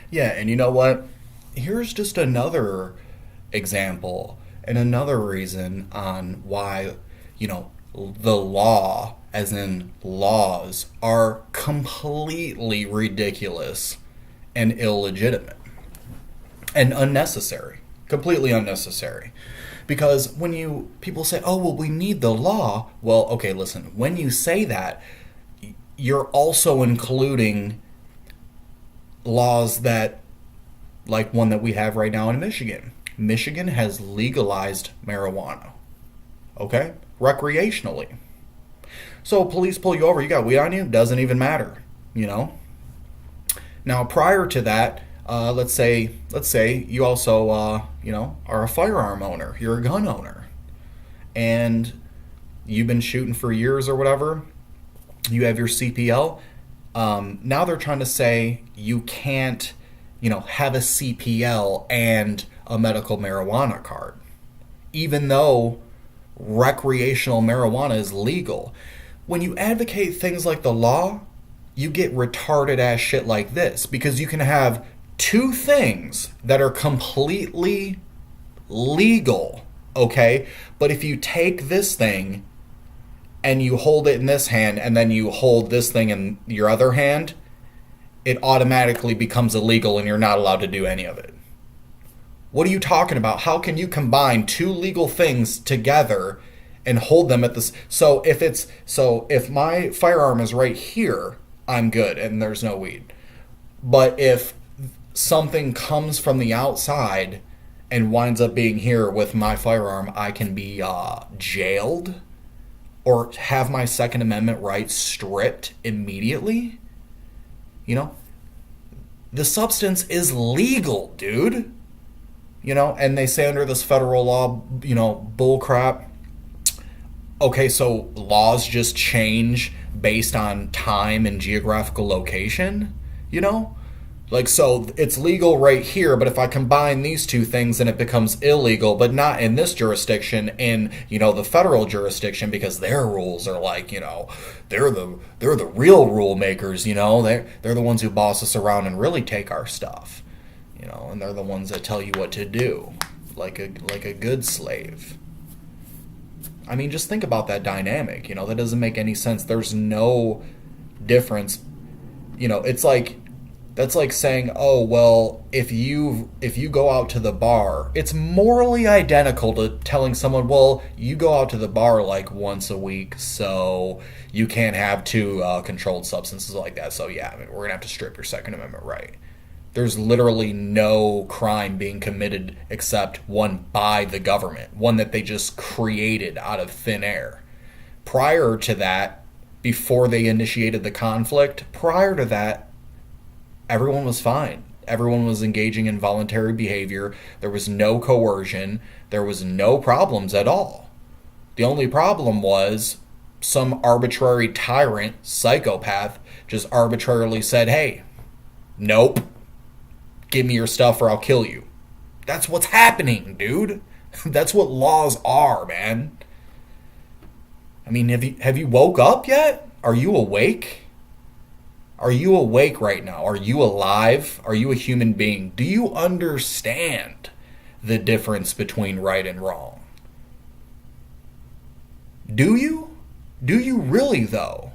Yeah, and you know what? Here's just another example and another reason on why, the law, as in laws, are completely ridiculous and illegitimate and unnecessary. Completely unnecessary. Because when people say, "Oh, well, we need the law," well, okay, listen. When you say that, you're also including laws that, like one that we have right now in Michigan. Michigan has legalized marijuana, okay? Recreationally. So police pull you over, you got weed on you, doesn't even matter, you know? Now, prior to that, let's say you also, are a firearm owner, you're a gun owner, and you've been shooting for years or whatever, you have your CPL. Now they're trying to say you can't, have a CPL and a medical marijuana card, even though recreational marijuana is legal. When you advocate things like the law, you get retarded ass shit like this because you can have two things that are completely legal, okay? But if you take this thing and you hold it in this hand and then you hold this thing in your other hand, it automatically becomes illegal and you're not allowed to do any of it. What are you talking about? How can you combine two legal things together and hold them at this? So if my firearm is right here, I'm good and there's no weed. But if something comes from the outside and winds up being here with my firearm, I can be jailed or have my Second Amendment rights stripped immediately. You know, the substance is legal, dude. And they say under this federal law, bull crap. Okay, so laws just change based on time and geographical location, you know? Like, so it's legal right here, but if I combine these two things, then it becomes illegal, but not in this jurisdiction, in, the federal jurisdiction, because their rules are like, they're the real rule makers, they're the ones who boss us around and really take our stuff, and they're the ones that tell you what to do, like a good slave. I mean, just think about that dynamic, that doesn't make any sense. There's no difference, it's like, that's like saying, "Oh, well, if you go out to the bar," it's morally identical to telling someone, "Well, you go out to the bar like once a week, so you can't have two controlled substances like that. So yeah, I mean, we're gonna have to strip your Second Amendment right." There's literally no crime being committed except one by the government, one that they just created out of thin air. Prior to that, before they initiated the conflict, prior to that, everyone was fine. Everyone was engaging in voluntary behavior. There was no coercion. There was no problems at all. The only problem was some arbitrary tyrant, psychopath, just arbitrarily said, "Hey, nope, give me your stuff or I'll kill you." That's what's happening, dude. That's what laws are, man. I mean, have you woke up yet? Are you awake? Are you awake right now? Are you alive? Are you a human being? Do you understand the difference between right and wrong? Do you? Do you really, though?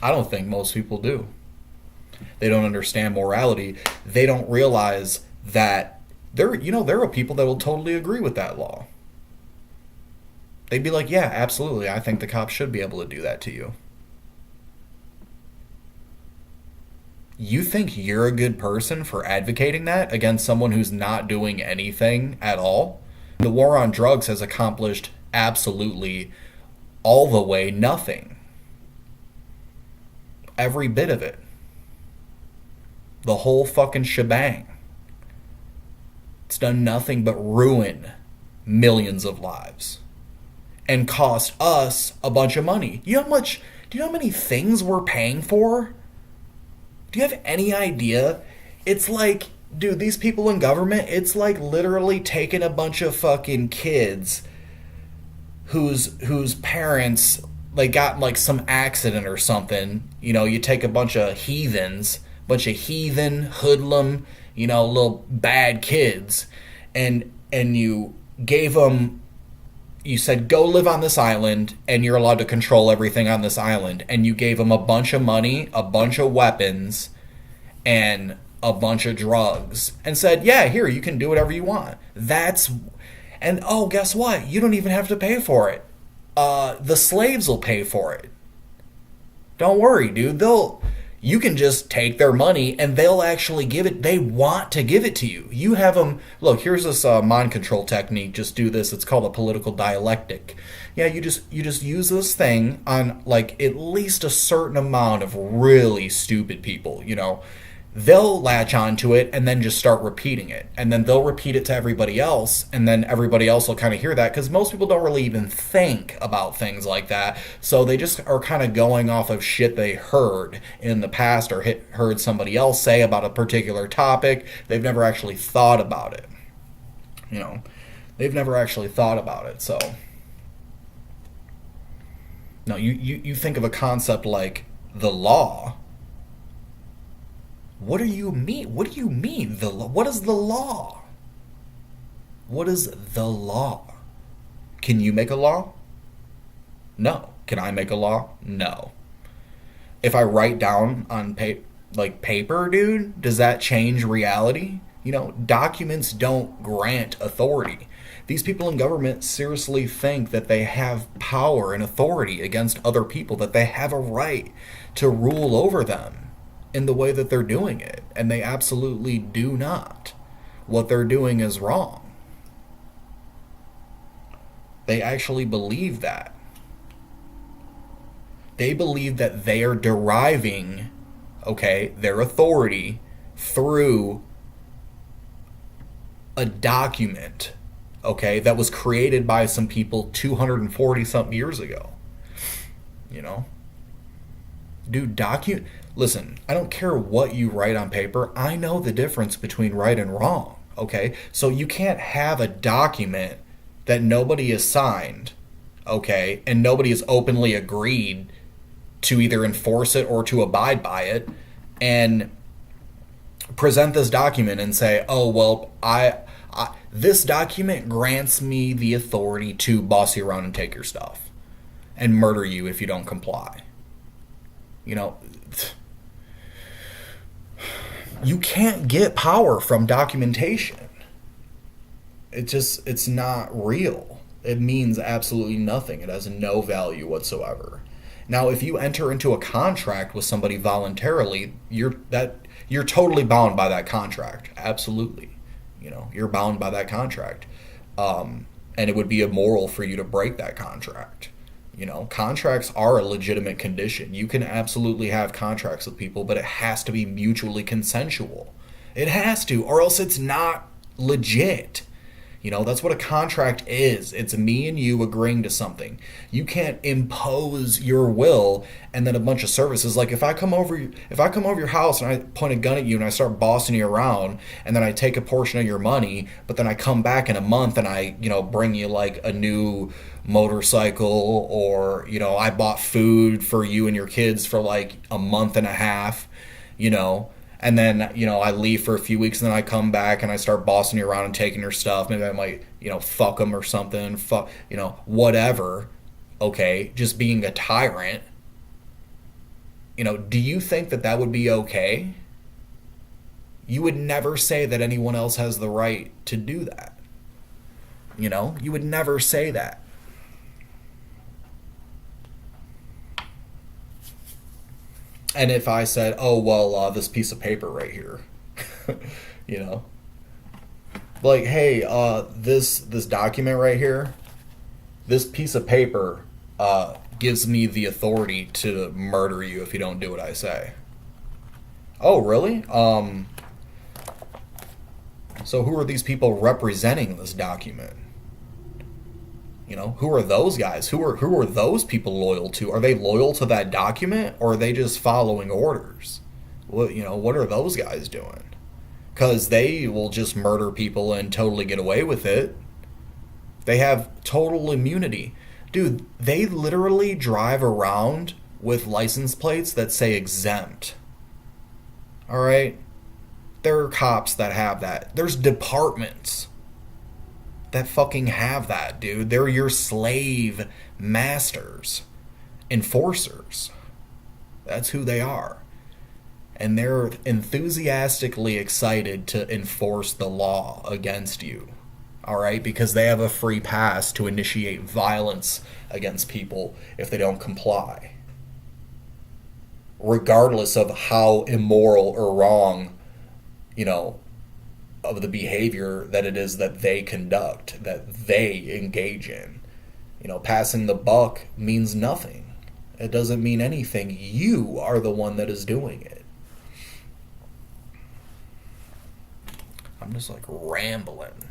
I don't think most people do. They don't understand morality. They don't realize that there are people that will totally agree with that law. They'd be like, "Yeah, absolutely. I think the cops should be able to do that to you." You think you're a good person for advocating that against someone who's not doing anything at all? The war on drugs has accomplished absolutely all the way nothing. Every bit of it. The whole fucking shebang. It's done nothing but ruin millions of lives and cost us a bunch of money. Do you know how many things we're paying for? Do you have any idea? It's like, dude, these people in government, it's like literally taking a bunch of fucking kids whose parents like got like some accident or something, you take a bunch of heathen, hoodlum, little bad kids, and gave them, you said go live on this island and you're allowed to control everything on this island, and you gave them a bunch of money, a bunch of weapons, and a bunch of drugs, and said, yeah, here, you can do whatever you want. And oh, guess what? You don't even have to pay for it. The slaves will pay for it. Don't worry, dude. You can just take their money and they'll actually give it. They want to give it to you. You have them. Look, here's this mind control technique. Just do this. It's called a political dialectic. Yeah, you just use this thing on like at least a certain amount of really stupid people. They'll latch onto it and then just start repeating it. And then they'll repeat it to everybody else. And then everybody else will kind of hear that, because most people don't really even think about things like that. So they just are kind of going off of shit they heard in the past, or heard somebody else say about a particular topic. They've never actually thought about it. They've never actually thought about it. So, no, you think of a concept like the law. What do you mean? What do you mean? What is the law? What is the law? Can you make a law? No. Can I make a law? No. If I write down on paper, dude, does that change reality? Documents don't grant authority. These people in government seriously think that they have power and authority against other people, that they have a right to rule over them in the way that they're doing it, and they absolutely do not. What they're doing is wrong. They actually believe that. They believe that they are deriving, their authority through a document, that was created by some people 240 something years ago. Dude, listen, I don't care what you write on paper. I know the difference between right and wrong, So you can't have a document that nobody has signed, and nobody has openly agreed to either enforce it or to abide by it, and present this document and say, oh, well, this document grants me the authority to boss you around and take your stuff and murder you if you don't comply. You can't get power from documentation. It's not real. It means absolutely nothing. It has no value whatsoever. Now, if you enter into a contract with somebody voluntarily, you're totally bound by that contract. Absolutely. You're bound by that contract. And it would be immoral for you to break that contract. Contracts are a legitimate condition. You can absolutely have contracts with people, but it has to be mutually consensual. It has to, or else it's not legit. That's what a contract is. It's me and you agreeing to something. You can't impose your will and then a bunch of services. Like if I come over your house and I point a gun at you and I start bossing you around, and then I take a portion of your money, but then I come back in a month and I, bring you like a new motorcycle, or, I bought food for you and your kids for like a month and a half, and then, I leave for a few weeks, and then I come back and I start bossing you around and taking your stuff. Maybe I might, fuck them or something. Whatever. Just being a tyrant. Do you think that would be okay? You would never say that anyone else has the right to do that. You would never say that. And if I said, oh, well, this piece of paper right here, like, hey, this document right here, this piece of paper gives me the authority to murder you if you don't do what I say. Oh, really? So who are these people representing this document? Who are those guys? Who are those people loyal to? Are they loyal to that document, or are they just following orders? What are those guys doing? Because they will just murder people and totally get away with it. They have total immunity. Dude, they literally drive around with license plates that say exempt. All right? There are cops that have that. There's departments that fucking have that, dude. They're your slave masters, enforcers. That's who they are. And they're enthusiastically excited to enforce the law against you. All right? Because they have a free pass to initiate violence against people if they don't comply, regardless of how immoral or wrong, you know, of the behavior that it is that they conduct, that they engage in. Passing the buck means nothing. It doesn't mean anything. You are the one that is doing it. I'm just like rambling.